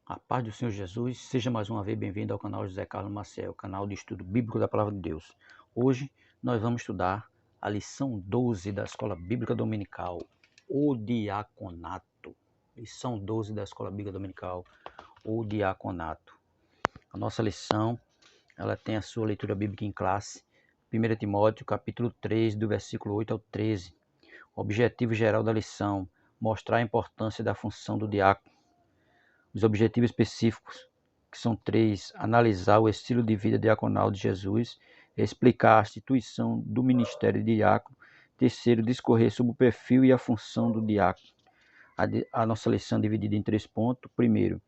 A paz do Senhor Jesus, seja mais uma vez bem-vindo ao canal José Carlos Maciel, canal de estudo bíblico da Palavra de Deus. Hoje nós vamos estudar a lição 12 da Escola Bíblica Dominical, o diaconato. Lição 12 da Escola Bíblica Dominical, o diaconato. A nossa lição, ela tem a sua leitura bíblica em classe, 1 Timóteo, capítulo 3, do versículo 8 ao 13. O objetivo geral da lição, mostrar a importância da função do diácono. Os objetivos específicos, que são 3, analisar o estilo de vida diaconal de Jesus, explicar a instituição do ministério de diácono, 3, discorrer sobre o perfil e a função do diácono. A nossa lição é dividida em 3 pontos. Primeiro,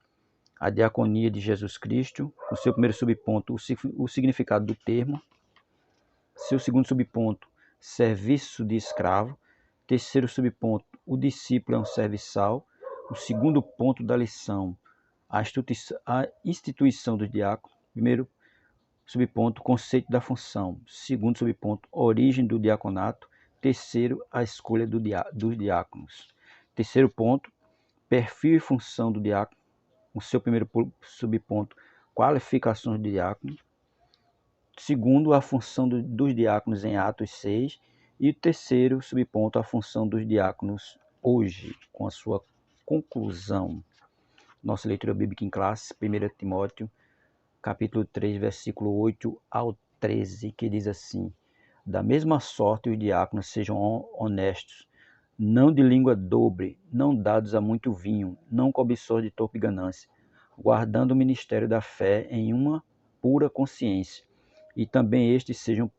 a diaconia de Jesus Cristo, o seu primeiro subponto, o significado do termo. Seu segundo subponto, serviço de escravo. Terceiro subponto, o discípulo é um serviçal. O segundo ponto da lição, a instituição dos diáconos. Primeiro subponto, conceito da função. Segundo subponto, origem do diaconato. Terceiro, a escolha dos diáconos. Terceiro ponto, perfil e função do diácono. O seu primeiro subponto, qualificações do diácono. Segundo, a função dos diáconos em Atos 6. E o terceiro subponto, a função dos diáconos hoje, com a sua conclusão. Nossa leitura bíblica em classe, 1 Timóteo, capítulo 3, versículo 8 ao 13, que diz assim: da mesma sorte os diáconos sejam honestos, não de língua dobre, não dados a muito vinho, não cobiçosos de torpe ganância, guardando o ministério da fé em uma pura consciência. E também estes sejam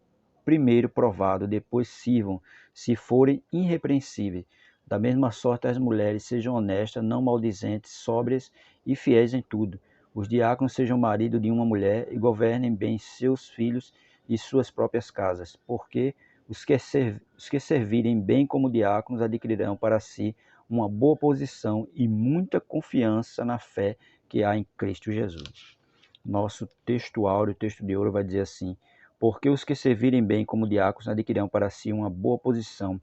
primeiro provados, depois sirvam, se forem irrepreensíveis. Da mesma sorte as mulheres sejam honestas, não maldizentes, sóbrias e fiéis em tudo. Os diáconos sejam marido de uma mulher e governem bem seus filhos e suas próprias casas, porque os que servirem bem como diáconos adquirirão para si uma boa posição e muita confiança na fé que há em Cristo Jesus. Nosso texto áureo, o texto de ouro, vai dizer assim: porque os que servirem bem como diáconos adquirirão para si uma boa posição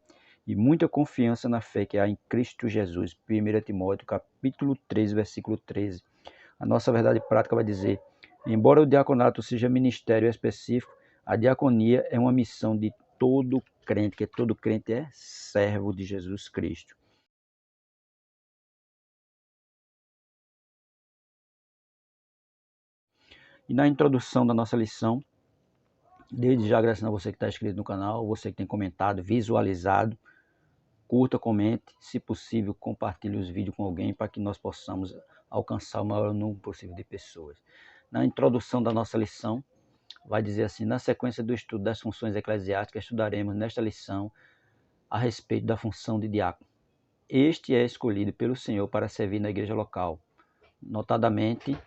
e muita confiança na fé que há em Cristo Jesus. 1 Timóteo, capítulo 3, versículo 13. A nossa verdade prática vai dizer: embora o diaconato seja ministério específico, a diaconia é uma missão de todo crente, que todo crente é servo de Jesus Cristo. E na introdução da nossa lição, desde já agradecendo a você que está inscrito no canal, você que tem comentado, visualizado, curta, comente, se possível compartilhe os vídeos com alguém para que nós possamos alcançar o maior número possível de pessoas. Na introdução da nossa lição, vai dizer assim: na sequência do estudo das funções eclesiásticas, estudaremos nesta lição a respeito da função de diácono. Este é escolhido pelo Senhor para servir na igreja local, notadamente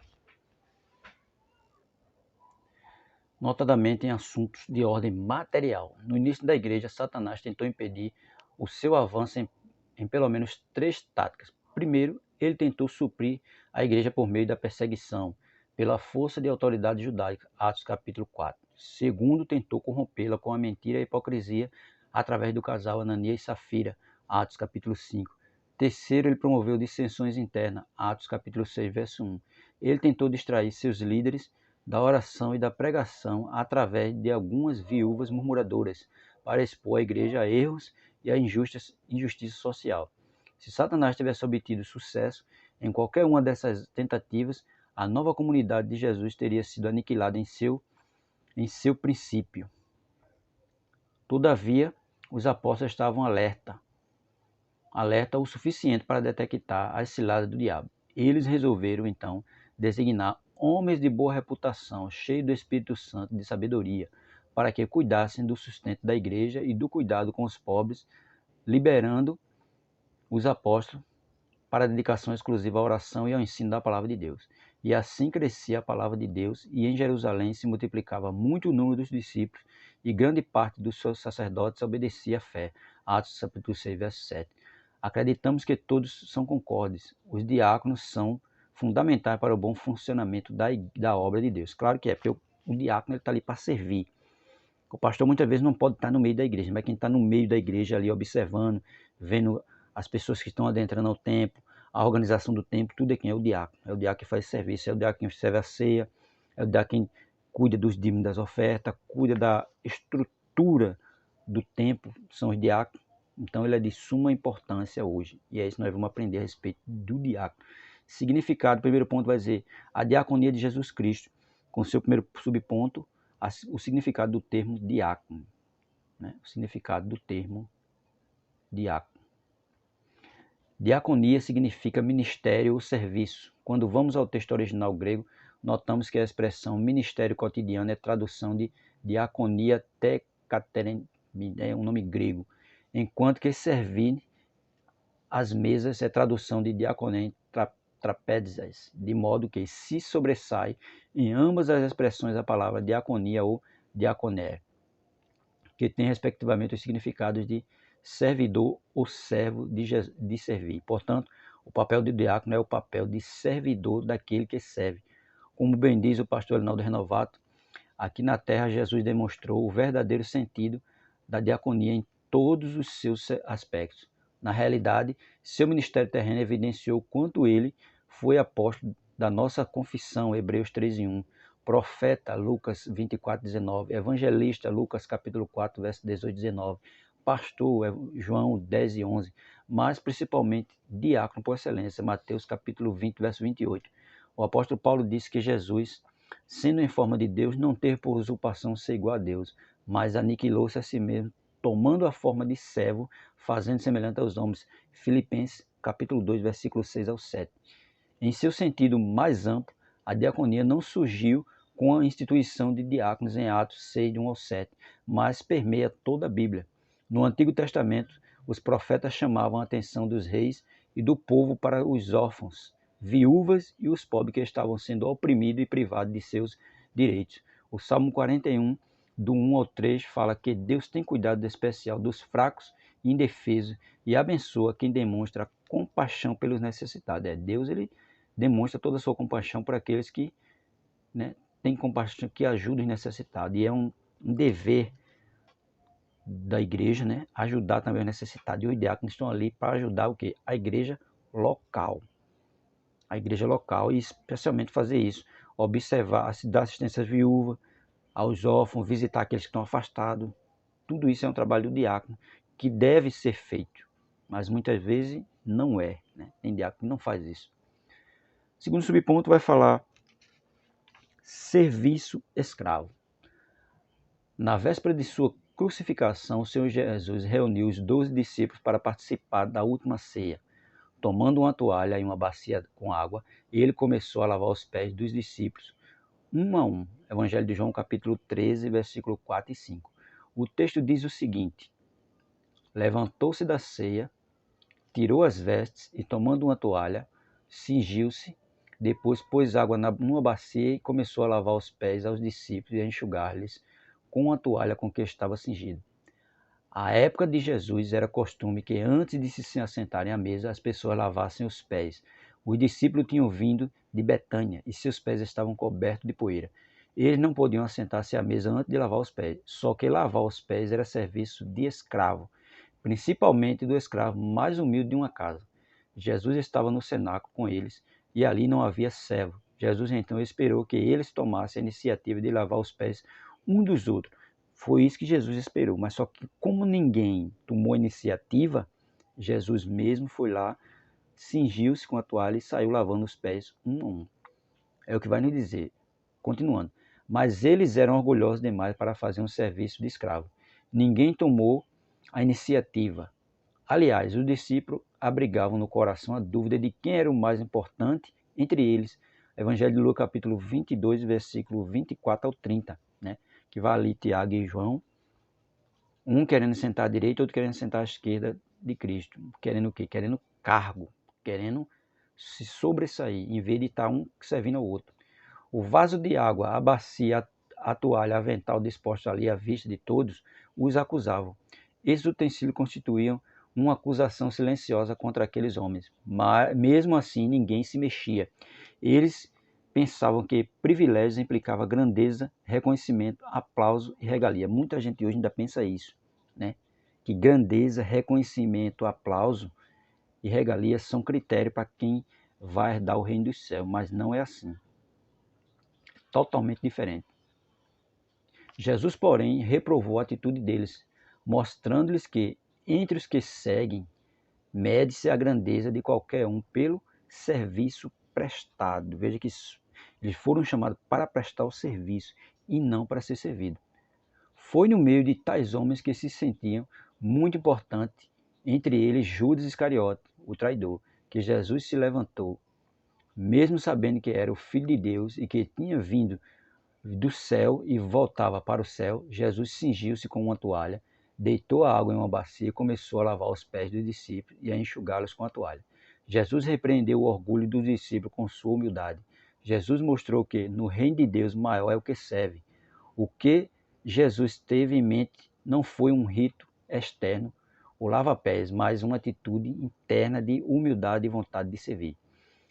em assuntos de ordem material. No início da igreja, Satanás tentou impedir o seu avanço em pelo menos 3 táticas. Primeiro, ele tentou suprir a igreja por meio da perseguição, pela força de autoridade judaica, Atos capítulo 4. Segundo, tentou corrompê-la com a mentira e a hipocrisia através do casal Ananias e Safira, Atos capítulo 5. Terceiro, ele promoveu dissensões internas, Atos capítulo 6, verso 1. Ele tentou distrair seus líderes da oração e da pregação através de algumas viúvas murmuradoras, para expor a igreja a erros e a injustiça social. Se Satanás tivesse obtido sucesso em qualquer uma dessas tentativas, a nova comunidade de Jesus teria sido aniquilada em seu princípio. Todavia, os apóstolos estavam alerta o suficiente para detectar as ciladas do diabo. Eles resolveram, então, designar homens de boa reputação, cheios do Espírito Santo e de sabedoria, para que cuidassem do sustento da igreja e do cuidado com os pobres, liberando os apóstolos para a dedicação exclusiva à oração e ao ensino da palavra de Deus. E assim crescia a palavra de Deus, e em Jerusalém se multiplicava muito o número dos discípulos, e grande parte dos seus sacerdotes obedecia à fé. Atos capítulo 6, verso 7. Acreditamos que todos são concordes. Os diáconos são fundamentais para o bom funcionamento da obra de Deus. Claro que é, porque o diácono está ali para servir. O pastor muitas vezes não pode estar no meio da igreja, mas quem está no meio da igreja ali observando, vendo as pessoas que estão adentrando ao templo, a organização do templo, tudo é quem? É o diácono. É o diácono que faz serviço, é o diácono que serve a ceia, é o diácono que cuida dos dízimos das ofertas, cuida da estrutura do templo, são os diáconos. Então ele é de suma importância hoje. E é isso que nós vamos aprender a respeito do diácono. Significado, primeiro ponto vai dizer a diaconia de Jesus Cristo, com seu primeiro subponto, o significado do termo diácono. Né? O significado do termo diácono. Diaconia significa ministério ou serviço. Quando vamos ao texto original grego, notamos que a expressão ministério cotidiano é tradução de diaconia tekaterem, é um nome grego, enquanto que servir às mesas é tradução de diaconem trapézias, de modo que se sobressai em ambas as expressões a palavra diaconia ou diaconé, que tem respectivamente os significados de servidor ou servo de servir. Portanto, o papel do diácono é o papel de servidor daquele que serve. Como bem diz o pastor Arnaldo Renovato, aqui na terra Jesus demonstrou o verdadeiro sentido da diaconia em todos os seus aspectos. Na realidade, seu ministério terreno evidenciou quanto ele foi apóstolo da nossa confissão, Hebreus 13:1, profeta, Lucas 24:19, evangelista, Lucas capítulo 4, verso 18 e 19, pastor, João 10:11, mas principalmente diácono por excelência, Mateus capítulo 20, verso 28. O apóstolo Paulo disse que Jesus, sendo em forma de Deus, não teve por usurpação ser igual a Deus, mas aniquilou-se a si mesmo, tomando a forma de servo, fazendo semelhante aos homens. Filipenses capítulo 2, versículo 6 ao 7. Em seu sentido mais amplo, a diaconia não surgiu com a instituição de diáconos em Atos 6, de 1 ao 7, mas permeia toda a Bíblia. No Antigo Testamento, os profetas chamavam a atenção dos reis e do povo para os órfãos, viúvas e os pobres que estavam sendo oprimidos e privados de seus direitos. O Salmo 41, do 1 ao 3, fala que Deus tem cuidado especial dos fracos e indefesos e abençoa quem demonstra compaixão pelos necessitados. Deus, ele demonstra toda a sua compaixão por aqueles que, né, têm compaixão, que ajudam os necessitados. E é um dever da igreja, né, ajudar também os necessitados. E os diáconos estão ali para ajudar o quê? A igreja local. A igreja local, e especialmente fazer isso, observar, dar assistência às viúvas, aos órfãos, visitar aqueles que estão afastados. Tudo isso é um trabalho do diácono que deve ser feito, mas muitas vezes não é, né? Tem diácono que não faz isso. O segundo subponto vai falar serviço escravo. Na véspera de sua crucificação, o Senhor Jesus reuniu os 12 discípulos para participar da última ceia. Tomando uma toalha e uma bacia com água, ele começou a lavar os pés dos discípulos, um a um. Evangelho de João, capítulo 13, versículo 4 e 5. O texto diz o seguinte: levantou-se da ceia, tirou as vestes e, tomando uma toalha, cingiu-se. Depois pôs água numa bacia e começou a lavar os pés aos discípulos e a enxugar-lhes com a toalha com que estava cingido. À época de Jesus era costume que antes de se assentarem à mesa as pessoas lavassem os pés. Os discípulos tinham vindo de Betânia e seus pés estavam cobertos de poeira. Eles não podiam assentar-se à mesa antes de lavar os pés, só que lavar os pés era serviço de escravo, principalmente do escravo mais humilde de uma casa. Jesus estava no cenáculo com eles e ali não havia servo. Jesus então esperou que eles tomassem a iniciativa de lavar os pés um dos outros. Foi isso que Jesus esperou, mas só que como ninguém tomou a iniciativa, Jesus mesmo foi lá, cingiu-se com a toalha e saiu lavando os pés um a um. É o que vai nos dizer, continuando. Mas eles eram orgulhosos demais para fazer um serviço de escravo. Ninguém tomou a iniciativa. Aliás, os discípulos abrigavam no coração a dúvida de quem era o mais importante entre eles. Evangelho de Lucas, capítulo 22, versículo 24 ao 30, né? Que vai ali Tiago e João, um querendo sentar à direita, outro querendo sentar à esquerda de Cristo. Querendo o quê? Querendo cargo, querendo se sobressair, em vez de estar um servindo ao outro. O vaso de água, a bacia, a toalha, a avental dispostos ali à vista de todos, os acusavam. Esses utensílios constituíam uma acusação silenciosa contra aqueles homens, mas mesmo assim ninguém se mexia. Eles pensavam que privilégios implicava grandeza, reconhecimento, aplauso e regalia. Muita gente hoje ainda pensa isso, né? Que grandeza, reconhecimento, aplauso e regalias são critério para quem vai herdar o reino dos céus, mas não é assim. Totalmente diferente. Jesus, porém, reprovou a atitude deles, mostrando-lhes que, entre os que seguem, mede-se a grandeza de qualquer um pelo serviço prestado. Veja que eles foram chamados para prestar o serviço e não para ser servido. Foi no meio de tais homens que se sentiam muito importantes, entre eles Judas Iscariote, o traidor, que Jesus se levantou, mesmo sabendo que era o Filho de Deus e que tinha vindo do céu e voltava para o céu. Jesus cingiu-se com uma toalha, deitou a água em uma bacia e começou a lavar os pés dos discípulos e a enxugá-los com a toalha. Jesus repreendeu o orgulho dos discípulos com sua humildade. Jesus mostrou que no reino de Deus maior é o que serve. O que Jesus teve em mente não foi um rito externo, o lava-pés, mas uma atitude interna de humildade e vontade de servir.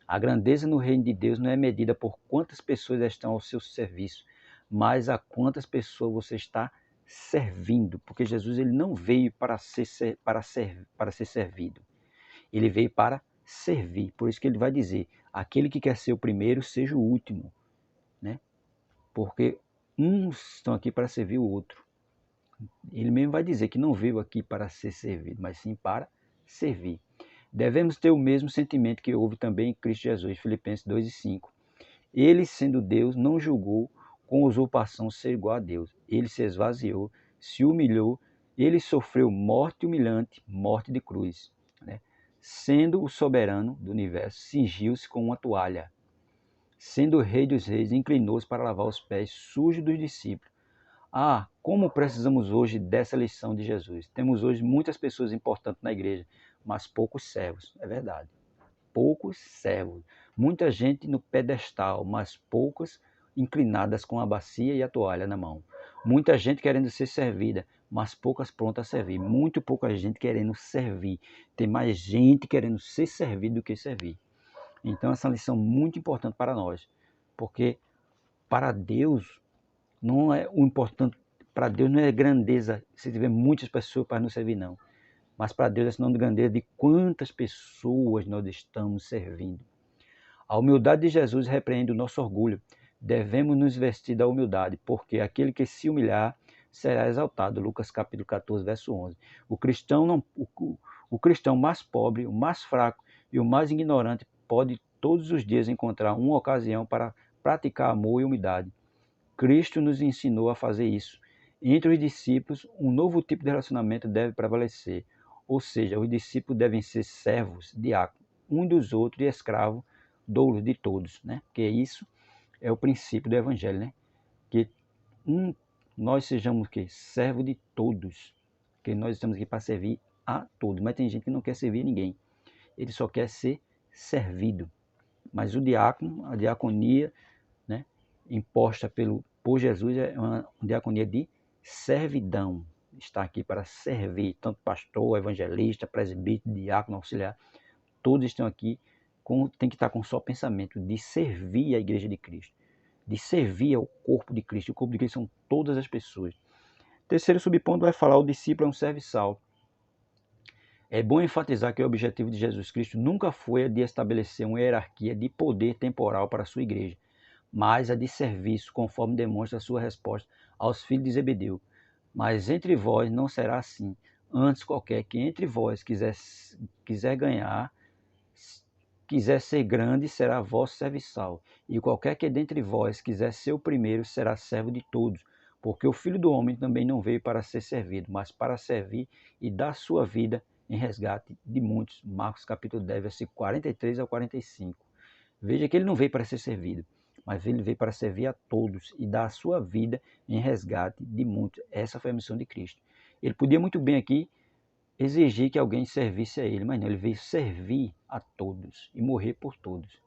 A grandeza no reino de Deus não é medida por quantas pessoas estão ao seu serviço, mas a quantas pessoas você está servindo, porque Jesus ele não veio para ser servido, ele veio para servir. Por isso que ele vai dizer, aquele que quer ser o primeiro, seja o último, né? Porque uns estão aqui para servir o outro. Ele mesmo vai dizer que não veio aqui para ser servido, mas sim para servir. Devemos ter o mesmo sentimento que houve também em Cristo Jesus, Filipenses 2:5. Ele, sendo Deus, não julgou com usurpação ser igual a Deus. Ele se esvaziou, se humilhou, ele sofreu morte humilhante, morte de cruz. Né? Sendo o soberano do universo, cingiu-se com uma toalha. Sendo o rei dos reis, inclinou-se para lavar os pés sujos dos discípulos. Ah, como precisamos hoje dessa lição de Jesus. Temos hoje muitas pessoas importantes na igreja, mas poucos servos, é verdade. Poucos servos. Muita gente no pedestal, mas poucas inclinadas com a bacia e a toalha na mão. Muita gente querendo ser servida, mas poucas prontas a servir. Muito pouca gente querendo servir. Tem mais gente querendo ser servido do que servir. Então essa é uma lição muito importante para nós, porque para Deus não é o importante, para Deus não é grandeza se tiver muitas pessoas para nos servir, não. Mas para Deus é sinal de grandeza de quantas pessoas nós estamos servindo. A humildade de Jesus repreende o nosso orgulho. Devemos nos vestir da humildade, porque aquele que se humilhar será exaltado. Lucas capítulo 14, verso 11. O cristão mais pobre, o mais fraco e o mais ignorante pode todos os dias encontrar uma ocasião para praticar amor e humildade. Cristo nos ensinou a fazer isso. Entre os discípulos, um novo tipo de relacionamento deve prevalecer. Ou seja, os discípulos devem ser servos, diáconos, um dos outros e escravos, doulos de todos, né? Porque isso é o princípio do evangelho, né? Que nós sejamos que servo de todos, que nós estamos aqui para servir a todos. Mas tem gente que não quer servir ninguém, ele só quer ser servido. Mas o diácono, a diaconia, né, imposta por Jesus é uma diaconia de servidão. Está aqui para servir, tanto pastor, evangelista, presbítero, diácono, auxiliar, todos estão aqui, tem que estar com só pensamento de servir a igreja de Cristo, de servir ao corpo de Cristo. O corpo de Cristo são todas as pessoas. Terceiro subponto vai falar: o discípulo é um serviçal. É bom enfatizar que o objetivo de Jesus Cristo nunca foi a de estabelecer uma hierarquia de poder temporal para a sua igreja, mas a de serviço, conforme demonstra a sua resposta aos filhos de Zebedeu. Mas entre vós não será assim. Antes, qualquer que entre vós quiser ser grande, será vosso serviçal. E qualquer que dentre vós quiser ser o primeiro, será servo de todos. Porque o Filho do Homem também não veio para ser servido, mas para servir e dar sua vida em resgate de muitos. Marcos capítulo 10, versículo 43 ao 45. Veja que ele não veio para ser servido, mas ele veio para servir a todos e dar a sua vida em resgate de muitos. Essa foi a missão de Cristo. Ele podia muito bem aqui exigir que alguém servisse a ele, mas não, ele veio servir a todos e morrer por todos.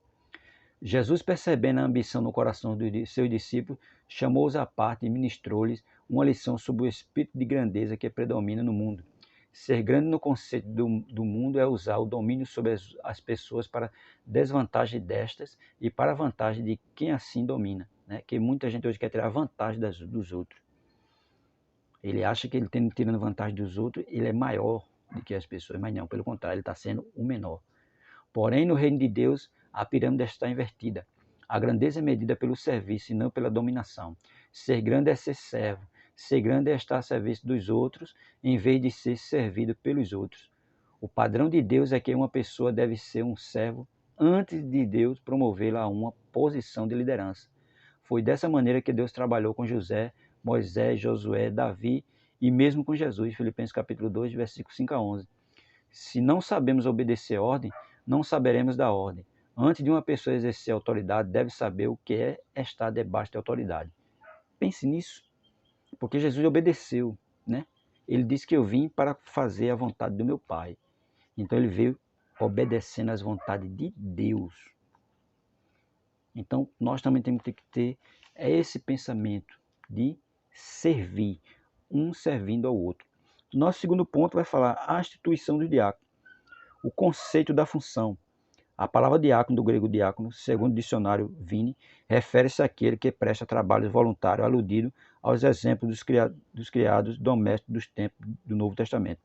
Jesus, percebendo a ambição no coração dos seus discípulos, chamou-os à parte e ministrou-lhes uma lição sobre o espírito de grandeza que predomina no mundo. Ser grande no conceito do mundo é usar o domínio sobre as pessoas para desvantagem destas e para a vantagem de quem assim domina, né? Que muita gente hoje quer tirar vantagem dos outros. Ele acha que ele tirando vantagem dos outros, ele é maior de que as pessoas, mas não, pelo contrário, ele está sendo o menor. Porém, no reino de Deus, a pirâmide está invertida. A grandeza é medida pelo serviço e não pela dominação. Ser grande é ser servo. Ser grande é estar a serviço dos outros, em vez de ser servido pelos outros. O padrão de Deus é que uma pessoa deve ser um servo antes de Deus promovê-la a uma posição de liderança. Foi dessa maneira que Deus trabalhou com José, Moisés, Josué, Davi e mesmo com Jesus, Filipenses capítulo 2, versículos 5 a 11. Se não sabemos obedecer a ordem, não saberemos da ordem. Antes de uma pessoa exercer autoridade, deve saber o que é estar debaixo de autoridade. Pense nisso, porque Jesus obedeceu, né? Ele disse que eu vim para fazer a vontade do meu Pai. Então ele veio obedecendo às vontades de Deus. Então nós também temos que ter esse pensamento de servir, um servindo ao outro. Nosso segundo ponto vai falar a instituição do diácono, o conceito da função. A palavra diácono, do grego diácono, segundo o dicionário Vini, refere-se àquele que presta trabalho voluntário, aludido aos exemplos dos criados domésticos dos tempos do Novo Testamento.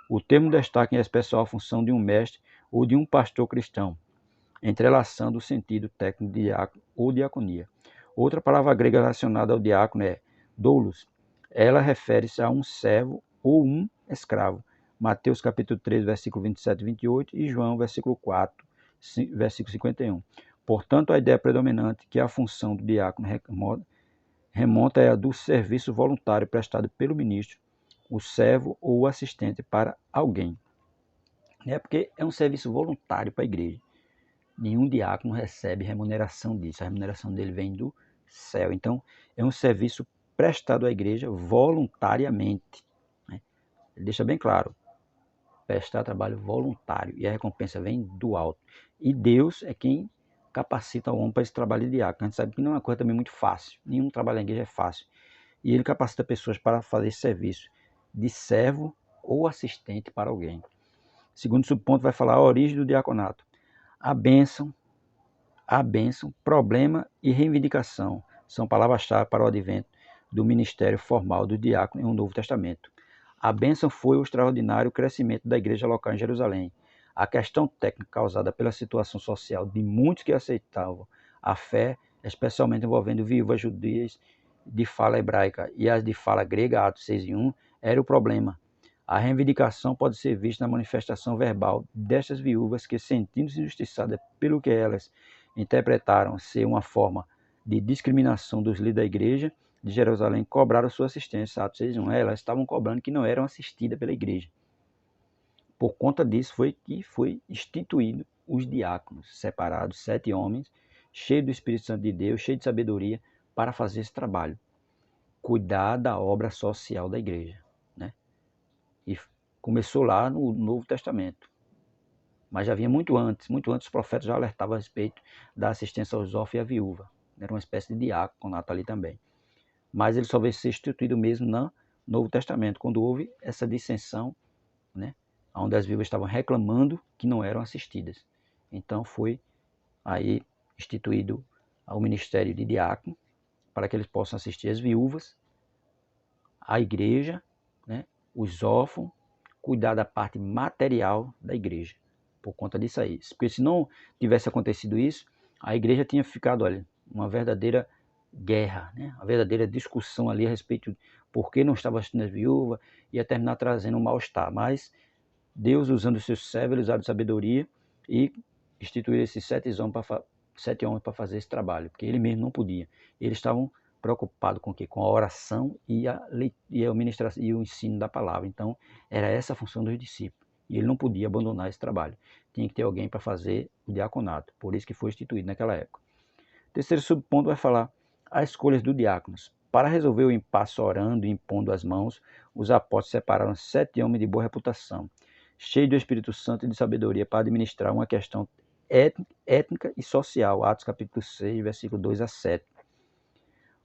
O termo destaca em especial a função de um mestre ou de um pastor cristão, entrelaçando o sentido técnico de diácono ou diaconia. Outra palavra grega relacionada ao diácono é doulos. Ela refere-se a um servo ou um escravo. Mateus capítulo 3, versículo 27 e 28 e João, versículo 4, versículo 51. Portanto, a ideia predominante que a função do diácono remonta é a do serviço voluntário prestado pelo ministro, o servo ou o assistente para alguém. Porque é um serviço voluntário para a igreja. Nenhum diácono recebe remuneração disso. A remuneração dele vem do céu. Então, é um serviço prestado à igreja voluntariamente. Ele deixa bem claro. Prestar trabalho voluntário. E a recompensa vem do alto. E Deus é quem capacita o homem para esse trabalho de diácono. A gente sabe que não é uma coisa também muito fácil. Nenhum trabalho na igreja é fácil. E ele capacita pessoas para fazer esse serviço de servo ou assistente para alguém. Segundo subponto vai falar a origem do diaconato. A bênção, problema e reivindicação são palavras-chave para o advento do ministério formal do diácono em um Novo Testamento. A bênção foi o extraordinário crescimento da igreja local em Jerusalém. A questão técnica causada pela situação social de muitos que aceitavam a fé, especialmente envolvendo viúvas judias de fala hebraica e as de fala grega, Atos 6:1, era o problema. A reivindicação pode ser vista na manifestação verbal destas viúvas que, sentindo-se injustiçadas pelo que elas interpretaram ser uma forma de discriminação dos líderes da igreja de Jerusalém, cobraram sua assistência. Atos 6:1. Elas estavam cobrando que não eram assistidas pela igreja. Por conta disso foi que foi instituído os diáconos, separados, 7 homens, cheios do Espírito Santo de Deus, cheios de sabedoria, para fazer esse trabalho. Cuidar da obra social da igreja. E começou lá no Novo Testamento. Mas já vinha muito antes os profetas já alertavam a respeito da assistência aos órfãos e à viúva. Era uma espécie de diáconato ali também. Mas ele só veio ser instituído mesmo no Novo Testamento, quando houve essa dissensão, onde as viúvas estavam reclamando que não eram assistidas. Então foi aí instituído o ministério de diácono, para que eles possam assistir as viúvas, a igreja, os órfãos, cuidar da parte material da igreja, por conta disso aí. Porque se não tivesse acontecido isso, a igreja tinha ficado, uma verdadeira guerra, uma verdadeira discussão ali a respeito de por que não estava assistindo as viúvas, ia terminar trazendo um mal-estar. Mas Deus, usando os seus servos, usaram sabedoria e instituiu esses 7 homens para fazer esse trabalho, porque ele mesmo não podia. Eles estavam preocupado com o quê? Com a oração e a ministração e o ensino da palavra. Então, era essa a função dos discípulos. E ele não podia abandonar esse trabalho. Tinha que ter alguém para fazer o diaconato. Por isso que foi instituído naquela época. Terceiro subponto vai falar as escolhas dos diáconos. Para resolver o impasse orando e impondo as mãos, os apóstolos separaram 7 homens de boa reputação, cheios do Espírito Santo e de sabedoria, para administrar uma questão étnica e social. Atos capítulo 6, versículo 2 a 7.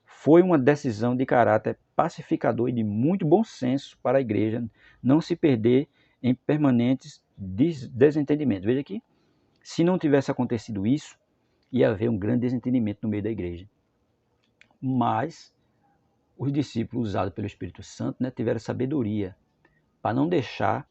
Foi uma decisão de caráter pacificador e de muito bom senso para a igreja não se perder em permanentes desentendimentos. Veja que, se não tivesse acontecido isso, ia haver um grande desentendimento no meio da igreja. Mas os discípulos, usados pelo Espírito Santo, tiveram sabedoria para não deixar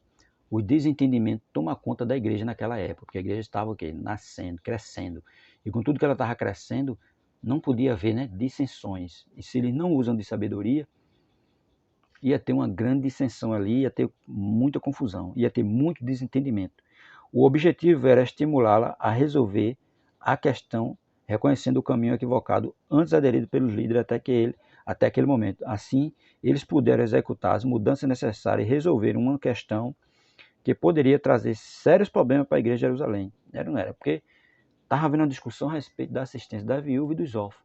O desentendimento toma conta da igreja naquela época, porque a igreja estava o quê? Nascendo, crescendo. E com tudo que ela estava crescendo, não podia haver, né, dissensões. E se eles não usam de sabedoria, ia ter uma grande dissensão ali, ia ter muita confusão, ia ter muito desentendimento. O objetivo era estimulá-la a resolver a questão, reconhecendo o caminho equivocado antes aderido pelos líderes até aquele momento. Assim, eles puderam executar as mudanças necessárias e resolver uma questão que poderia trazer sérios problemas para a igreja de Jerusalém. Não era, porque estava havendo uma discussão a respeito da assistência da viúva e dos órfãos.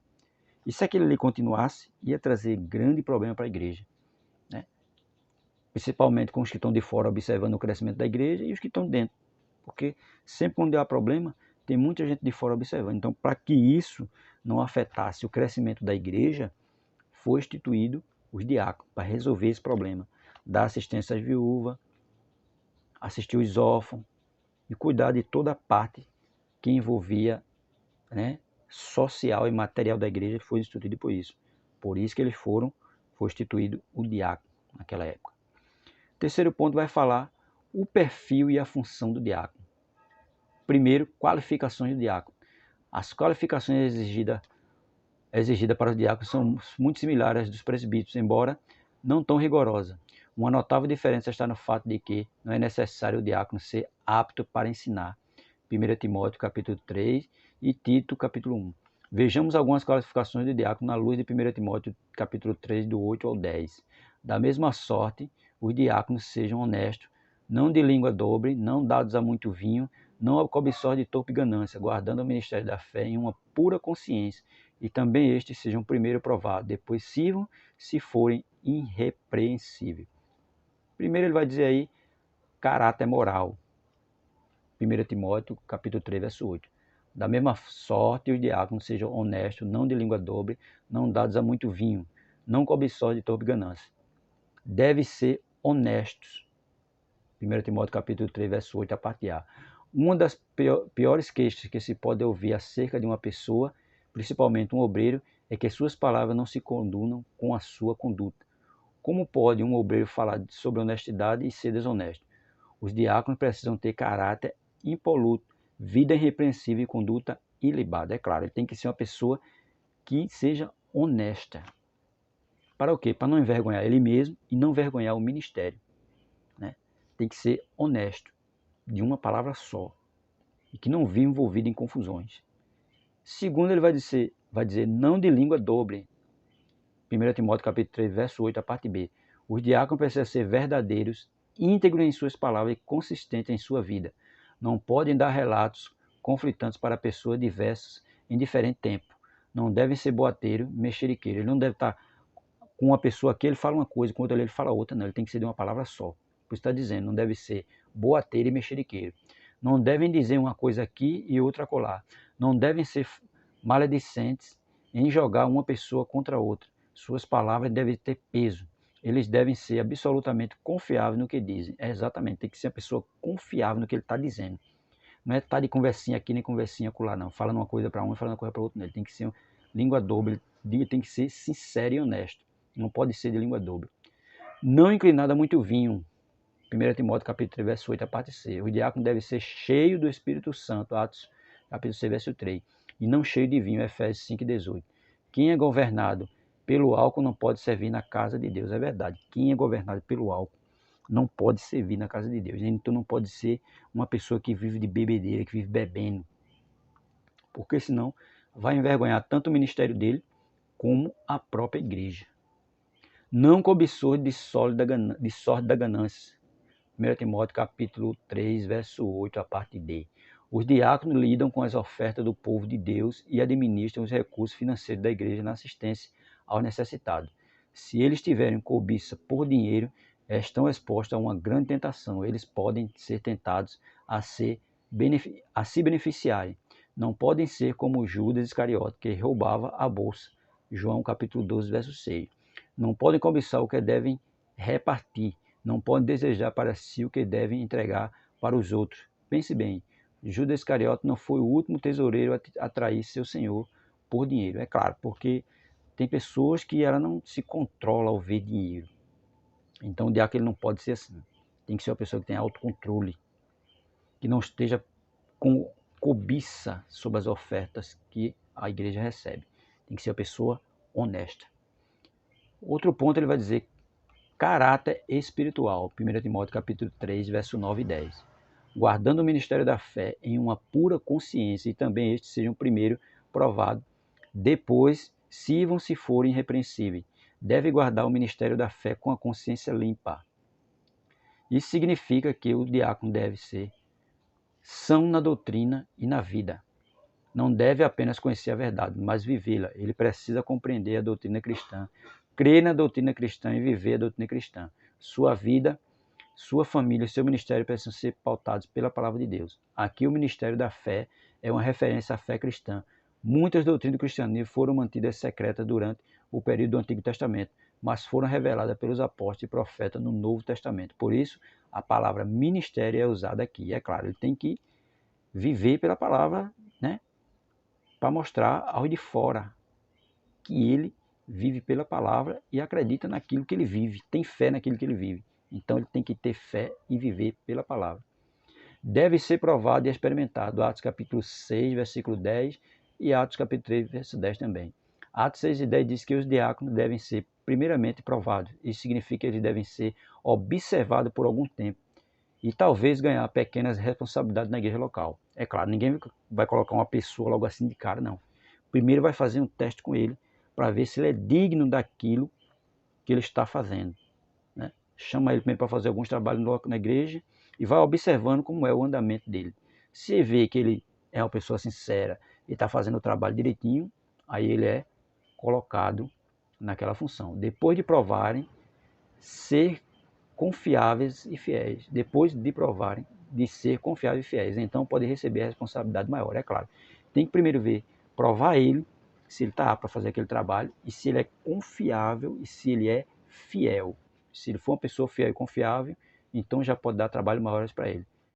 E se aquilo ali continuasse, ia trazer grande problema para a igreja, né? Principalmente com os que estão de fora observando o crescimento da igreja e os que estão dentro. Porque sempre quando há problema, tem muita gente de fora observando. Então, para que isso não afetasse o crescimento da igreja, foi instituído os diáconos para resolver esse problema. Dar assistência às viúvas, assistir os órfãos e cuidar de toda a parte que envolvia, né, social e material da igreja, foi instituído por isso. Por isso que eles foi instituído o diácono naquela época. O terceiro ponto vai falar o perfil e a função do diácono. Primeiro, qualificações do diácono. As qualificações exigidas para os diáconos são muito similares às dos presbíteros, embora não tão rigorosas. Uma notável diferença está no fato de que não é necessário o diácono ser apto para ensinar. 1 Timóteo capítulo 3 e Tito capítulo 1. Vejamos algumas qualificações do diácono na luz de 1 Timóteo capítulo 3, do 8 ao 10. Da mesma sorte, os diáconos sejam honestos, não de língua dobre, não dados a muito vinho, não cobiçosos de torpe ganância, guardando o ministério da fé em uma pura consciência, e também estes sejam primeiro provados, depois sirvam se forem irrepreensíveis. Primeiro ele vai dizer aí caráter moral. 1 Timóteo capítulo 3, verso 8. Da mesma sorte, os diáconos sejam honestos, não de língua dobre, não dados a muito vinho, não cobiçosos de torpe ganância. Deve ser honestos. 1 Timóteo capítulo 3, verso 8, a parte A. Uma das piores queixas que se pode ouvir acerca de uma pessoa, principalmente um obreiro, é que suas palavras não se condunam com a sua conduta. Como pode um obreiro falar sobre honestidade e ser desonesto? Os diáconos precisam ter caráter impoluto, vida irrepreensível e conduta ilibada. É claro, ele tem que ser uma pessoa que seja honesta. Para o quê? Para não envergonhar ele mesmo e não envergonhar o ministério, né? Tem que ser honesto, de uma palavra só, e que não vive envolvido em confusões. Segundo, ele vai dizer não de língua dobre. 1 Timóteo capítulo 3, verso 8, a parte B. Os diáconos precisam ser verdadeiros, íntegros em suas palavras e consistentes em sua vida. Não podem dar relatos conflitantes para pessoas diversas em diferente tempo. Não devem ser boateiros, mexeriqueiros. Ele não deve estar com uma pessoa aqui, ele fala uma coisa, com outra ali ele fala outra, não. Ele tem que ser de uma palavra só. Por isso está dizendo, não deve ser boateiro e mexeriqueiro. Não devem dizer uma coisa aqui e outra acolá. Não devem ser maledicentes em jogar uma pessoa contra outra. Suas palavras devem ter peso. Eles devem ser absolutamente confiáveis no que dizem. Exatamente, tem que ser uma pessoa confiável no que ele está dizendo. Não é estar de conversinha aqui nem conversinha acolá, não. Falando uma coisa para um e falando uma coisa para outro. Ele tem que ser língua dobre, ele tem que ser sincero e honesto. Não pode ser de língua dobre. Não inclinado a muito vinho. 1 Timóteo capítulo 3, verso 8, a parte C. O diácono deve ser cheio do Espírito Santo. Atos capítulo 6, verso 3. E não cheio de vinho. Efésios 5, 18. Quem é governado pelo álcool não pode servir na casa de Deus. É verdade. Quem é governado pelo álcool não pode servir na casa de Deus. Então não pode ser uma pessoa que vive de bebedeira, que vive bebendo. Porque senão vai envergonhar tanto o ministério dele como a própria igreja. Não cobiçou de sorte da ganância. 1 Timóteo capítulo 3, verso 8, a parte D. Os diáconos lidam com as ofertas do povo de Deus e administram os recursos financeiros da igreja na assistência aos necessitados. Se eles tiverem cobiça por dinheiro, estão expostos a uma grande tentação. Eles podem ser tentados a se beneficiarem. Não podem ser como Judas Iscariote, que roubava a bolsa. João capítulo 12, verso 6. Não podem cobiçar o que devem repartir. Não podem desejar para si o que devem entregar para os outros. Pense bem, Judas Iscariote não foi o último tesoureiro a trair seu senhor por dinheiro. É claro, porque tem pessoas que ela não se controla ao ver dinheiro. Então o diácono ele não pode ser assim. Tem que ser uma pessoa que tenha autocontrole, que não esteja com cobiça sobre as ofertas que a igreja recebe. Tem que ser uma pessoa honesta. Outro ponto ele vai dizer caráter espiritual. 1 Timóteo capítulo 3, verso 9 e 10. Guardando o ministério da fé em uma pura consciência, e também este seja o primeiro provado. Depois, sirvam se forem irrepreensíveis. Deve guardar o ministério da fé com a consciência limpa. Isso significa que o diácono deve ser são na doutrina e na vida. Não deve apenas conhecer a verdade, mas vivê-la. Ele precisa compreender a doutrina cristã, crer na doutrina cristã e viver a doutrina cristã. Sua vida, sua família e seu ministério precisam ser pautados pela palavra de Deus. Aqui o ministério da fé é uma referência à fé cristã. Muitas doutrinas do cristianismo foram mantidas secretas durante o período do Antigo Testamento, mas foram reveladas pelos apóstolos e profetas no Novo Testamento. Por isso, a palavra ministério é usada aqui. É claro, ele tem que viver pela palavra, né? Para mostrar aos de fora que ele vive pela palavra e acredita naquilo que ele vive, tem fé naquilo que ele vive. Então ele tem que ter fé e viver pela palavra. Deve ser provado e experimentado. Atos capítulo 6, versículo 10 e Atos capítulo 3, verso 10 também. Atos 6 e 10 diz que os diáconos devem ser primeiramente provados. Isso significa que eles devem ser observados por algum tempo e talvez ganhar pequenas responsabilidades na igreja local. É claro, ninguém vai colocar uma pessoa logo assim de cara, não. Primeiro vai fazer um teste com ele para ver se ele é digno daquilo que ele está fazendo. Né? Chama ele primeiro para fazer alguns trabalhos na igreja e vai observando como é o andamento dele. Se vê que ele é uma pessoa sincera e está fazendo o trabalho direitinho, aí ele é colocado naquela função. Depois de provarem ser confiáveis e fiéis. Depois de provarem de ser confiáveis e fiéis, então pode receber a responsabilidade maior, é claro. Tem que primeiro ver, provar ele, se ele está apto para fazer aquele trabalho, e se ele é confiável e se ele é fiel. Se ele for uma pessoa fiel e confiável, então já pode dar trabalho maiores para ele.